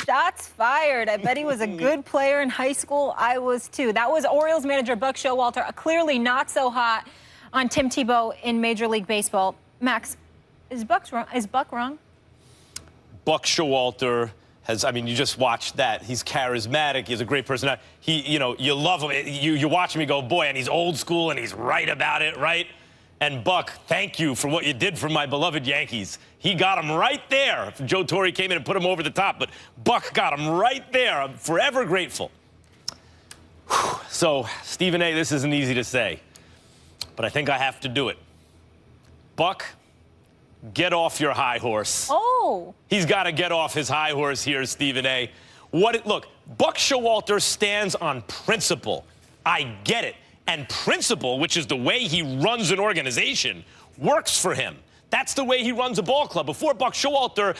Shots fired. I bet he was a good player in high school. I was too. That was Orioles manager Buck Showalter, clearly not so hot on Tim Tebow in Major League Baseball. Max, is Buck wrong? Buck Showalter has, I mean, you just watched that. He's charismatic. He's a great personality. You love him. You watch him, you go, boy, and he's old school and he's right about it, right? And Buck, thank you for what you did for my beloved Yankees. He got him right there. Joe Torre came in and put him over the top, but Buck got him right there. I'm forever grateful. Whew. So, Stephen A., this isn't easy to say, but I think I have to do it. Buck, get off your high horse. Oh. He's got to get off his high horse here, Stephen A. Look, Buck Showalter stands on principle. I get it. And principle, which is the way he runs an organization, works for him. That's the way he runs a ball club. Before Buck Showalter,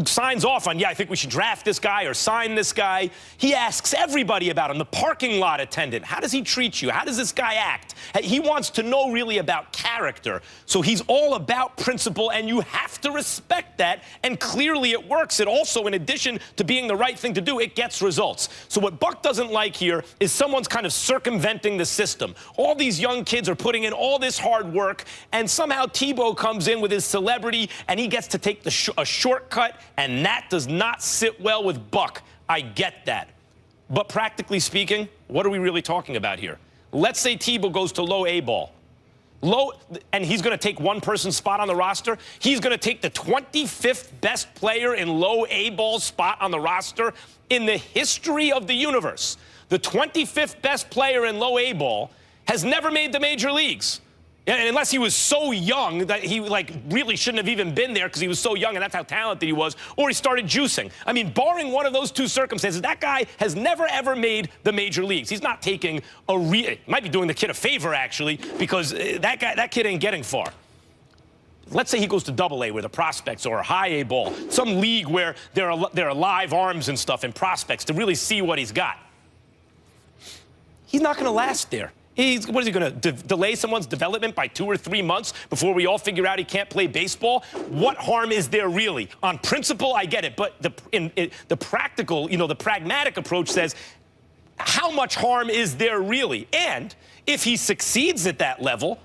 signs off on, yeah, I think we should draft this guy or sign this guy, he asks everybody about him. The parking lot attendant, how does he treat you? How does this guy act? He wants to know really about character. So he's all about principle, and you have to respect that. And clearly it works. It also, in addition to being the right thing to do, it gets results. So what Buck doesn't like here is someone's kind of circumventing the system. All these young kids are putting in all this hard work, and somehow TEBOW comes in with his celebrity and he gets to take a shortcut, and that does not sit well with Buck. I get that. But practically speaking, what are we really talking about here? Let's say TEBOW goes to low A ball. And he's going to take one person's spot on the roster. He's going to take the 25th best player in low A ball spot on the roster in the history of the universe. The 25th best player in low A ball has never made the major leagues. And unless he was so young that he, really shouldn't have even been there because he was so young and that's how talented he was, or he started juicing. I mean, barring one of those two circumstances, that guy has never, ever made the major leagues. He's not taking might be doing the kid a favor, actually, because that kid ain't getting far. Let's say he goes to Double A where the prospects or High A ball, some league where there are live arms and stuff and prospects to really see what he's got. He's not going to last there. What is he going to delay someone's development by 2 or 3 months before we all figure out he can't play baseball? What harm is there really? On principle, I get it, but the practical, the pragmatic approach says, how much harm is there really? And if he succeeds at that level,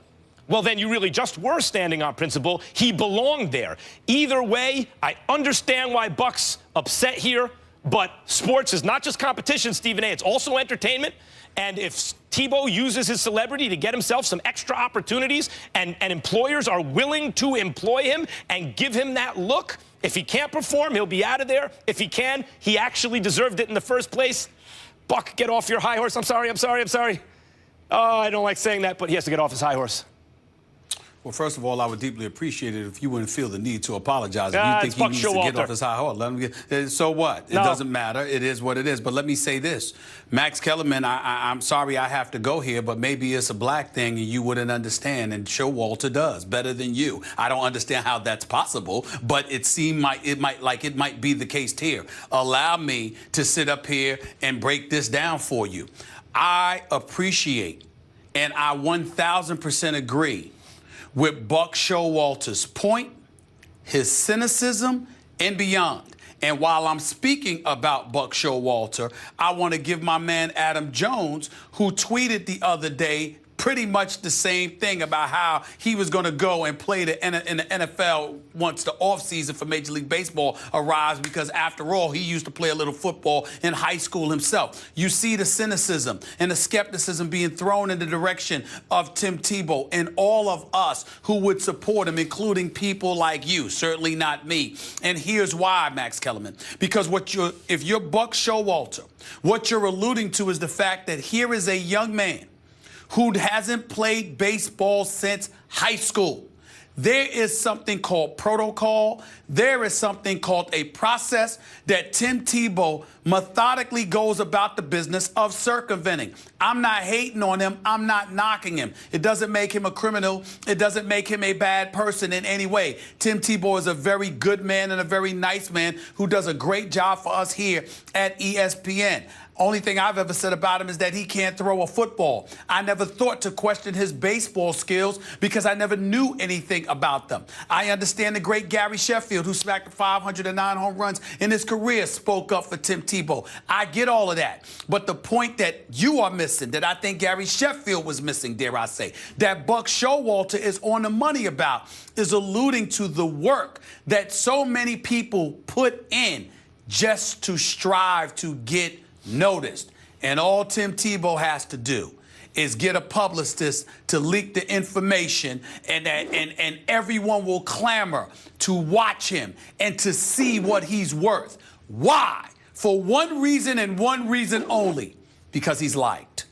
well, then you really just were standing on principle. He belonged there. Either way, I understand why Buck's upset here, but sports is not just competition, Stephen A. It's also entertainment. And if TEBOW uses his celebrity to get himself some extra opportunities and employers are willing to employ him and give him that look, if he can't perform, he'll be out of there. If he can, he actually deserved it in the first place. Buck, get off your high horse. I'm sorry. Oh, I don't like saying that, but he has to get off his high horse. Well, first of all, I would deeply appreciate it if you wouldn't feel the need to apologize. If you think he needs to get off his high horse, let him get. So what? No. It doesn't matter. It is what it is. But let me say this. Max Kellerman, I'm sorry I have to go here, but maybe it's a black thing and you wouldn't understand, and Showalter does better than you. I don't understand how that's possible, but it might be the case here. Allow me to sit up here and break this down for you. I appreciate, and I 1,000% agree with Buck Showalter's point, his cynicism, and beyond. And while I'm speaking about Buck Showalter, I want to give my man Adam Jones, who tweeted the other day pretty much the same thing about how he was going to go and play in the NFL once the offseason for Major League Baseball arrives, because after all, he used to play a little football in high school himself. You see the cynicism and the skepticism being thrown in the direction of Tim Tebow and all of us who would support him, including people like you, certainly not me. And here's why, Max Kellerman, because if you're Buck Showalter, what you're alluding to is the fact that here is a young man who hasn't played baseball since high school. There is something called protocol. There is something called a process that Tim Tebow methodically goes about the business of circumventing. I'm not hating on him. I'm not knocking him. It doesn't make him a criminal. It doesn't make him a bad person in any way. Tim Tebow is a very good man and a very nice man who does a great job for us here at ESPN. Only thing I've ever said about him is that he can't throw a football. I never thought to question his baseball skills because I never knew anything about them. I understand the great Gary Sheffield, who smacked 509 home runs in his career, spoke up for Tim Tebow. I get all of that. But the point that you are missing, that I think Gary Sheffield was missing, dare I say, that Buck Showalter is on the money about, is alluding to the work that so many people put in just to strive to get noticed. And all Tim Tebow has to do is get a publicist to leak the information, and everyone will clamor to watch him and to see what he's worth. Why? For one reason and one reason only, because he's liked.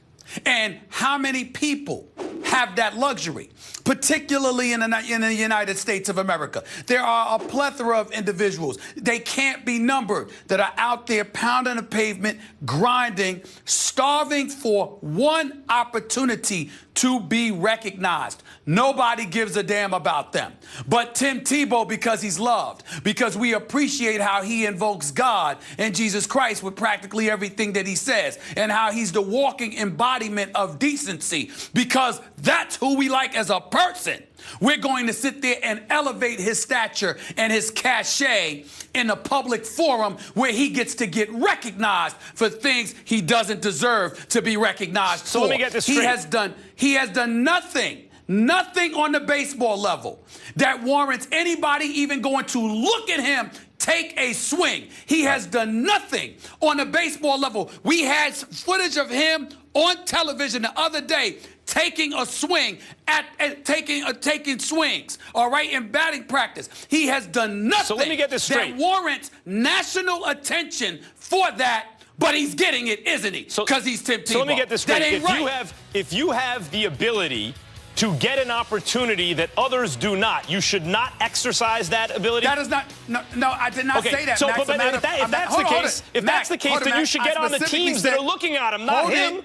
And how many people have that luxury, particularly in the United States of America? There are a plethora of individuals, they can't be numbered, that are out there pounding the pavement, grinding, starving for one opportunity to be recognized. Nobody gives a damn about them. But Tim Tebow, because he's loved, because we appreciate how he invokes God and Jesus Christ with practically everything that he says, and how he's the walking embodiment of decency, because that's who we like as a person. We're going to sit there and elevate his stature and his cachet in a public forum where he gets to get recognized for things he doesn't deserve to be recognized for. So let me get this straight. He has done nothing on the baseball level that warrants anybody even going to look at him take a swing. He has done nothing on the baseball level. We had footage of him on television the other day taking a swing taking swings, all right, in batting practice. He has done nothing so let me get this straight. that warrants national attention for that. But he's getting it, isn't he? Because he's Tim Tebow. So let me get this straight. That ain't right. If you have the ability to get an opportunity that others do not, you should not exercise that ability? That is not, no, I did not say that, so, Max. But if that's the case, then you should get on the teams that are looking at him, not him.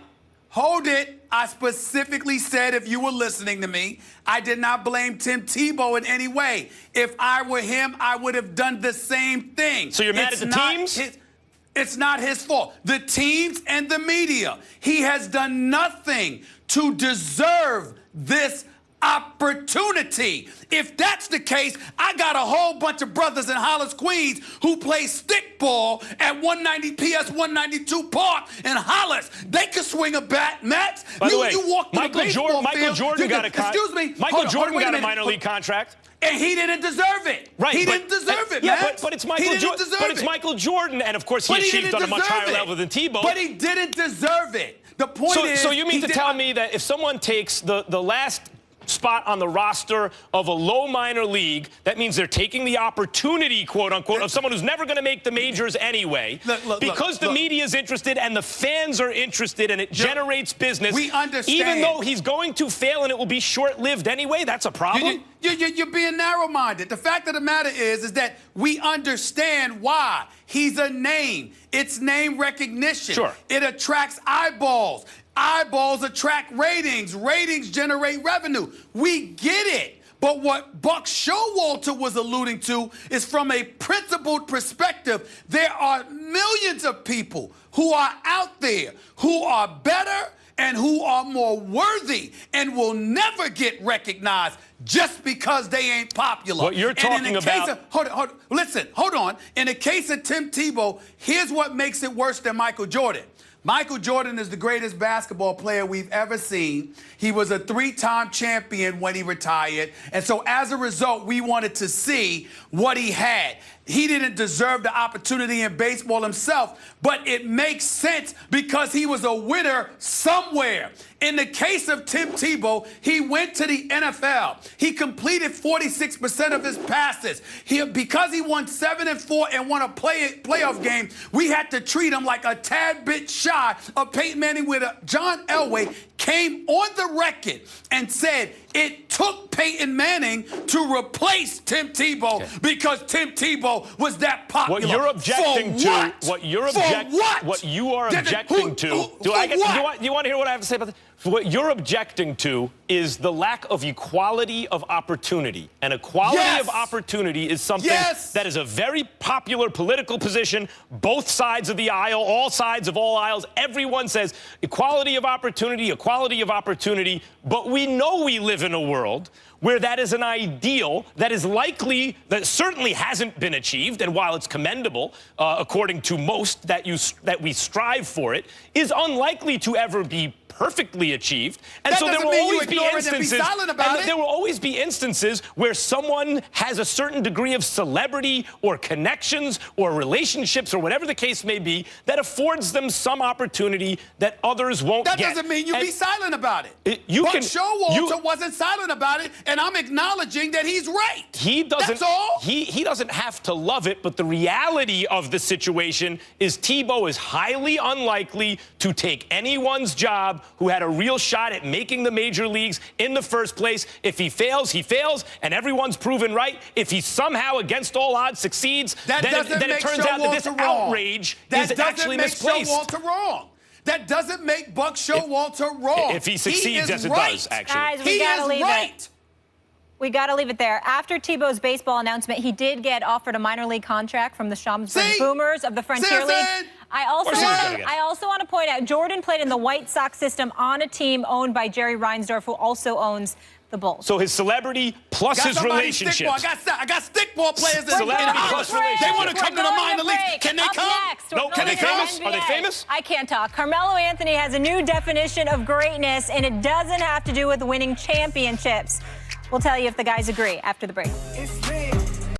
Hold it. I specifically said, if you were listening to me, I did not blame Tim Tebow in any way. If I were him, I would have done the same thing. So you're mad at the teams? It's not his fault. The teams and the media. He has done nothing to deserve this opportunity. If that's the case, I got a whole bunch of brothers in Hollis, Queens who play stickball at 190 PS 192 Park in Hollis. They could swing a bat, Max. By the way, you walk to Michael Jordan got a contract. Excuse me. Michael Jordan got a minor league contract. And he didn't deserve it. Right. He didn't deserve it, yeah, man. but it's Michael Jordan. But it's Michael Jordan, and of course he achieved on a much higher level than Tebow. But he didn't deserve it. The point is. So you mean to tell me that if someone takes the last spot on the roster of a low minor league, that means they're taking the opportunity, quote unquote, of someone who's never going to make the majors anyway, because the media is interested and the fans are interested and it generates business. We understand. Even though he's going to fail and it will be short-lived anyway, that's a problem. You're being narrow-minded. The fact of the matter is that we understand why. He's a name. It's name recognition. Sure. It attracts eyeballs. Eyeballs attract ratings. Ratings generate revenue. We get it. But what Buck Showalter was alluding to is from a principled perspective. There are millions of people who are out there who are better and who are more worthy and will never get recognized just because they ain't popular. What you're talking about... Hold on. In the case of Tim Tebow, here's what makes it worse than Michael Jordan. Michael Jordan is the greatest basketball player we've ever seen. He was a 3-time champion when he retired. And so as a result, we wanted to see what he had. He didn't deserve the opportunity in baseball himself, but it makes sense because he was a winner somewhere. In the case of Tim Tebow, he went to the NFL. He completed 46% of his passes. Because he won 7-4 and won a playoff game, we had to treat him like a tad bit shy of Peyton Manning, where John Elway came on the record and said it took Peyton Manning to replace Tim Tebow because Tim Tebow was that popular. What you're objecting to, what you are objecting to. Do you want to hear what I have to say about this? What you're objecting to is the lack of equality of opportunity. And equality of opportunity is something that is a very popular political position, both sides of the aisle, all sides of all aisles. Everyone says equality of opportunity, but we know we live in a world where that is an ideal that is likely, that certainly hasn't been achieved, and while it's commendable, according to most, that we strive for it, is unlikely to ever be perfectly achieved. And so there will always be instances, there will always be instances where someone has a certain degree of celebrity or connections or relationships or whatever the case may be that affords them some opportunity that others won't get. That doesn't mean you be silent about it. Buck Showalter wasn't silent about it, and I'm acknowledging that he's right. He doesn't. That's all. He doesn't have to love it, but the reality of the situation is TEBOW is highly unlikely to take anyone's job who had a real shot at making the major leagues in the first place. If he fails, he fails, and everyone's proven right. If he somehow, against all odds, succeeds, then it turns out that this outrage is actually misplaced. That doesn't make Showalter wrong. That doesn't make Buck Showalter wrong. If he succeeds, yes, it does, actually. Guys, we gotta leave it. We got to leave it there. After TEBOW's baseball announcement, he did get offered a minor league contract from the Schaumburg Boomers of the Frontier League. I also want to point out, Jordan played in the White Sox system on a team owned by Jerry Reinsdorf, who also owns the Bulls. So his celebrity plus his relationships. I got stickball players in celebrity plus relationships. They want to come to the minor league. Can they come? No, can they famous? Are they famous? I can't talk. Carmelo Anthony has a new definition of greatness, and it doesn't have to do with winning championships. We'll tell you if the guys agree after the break.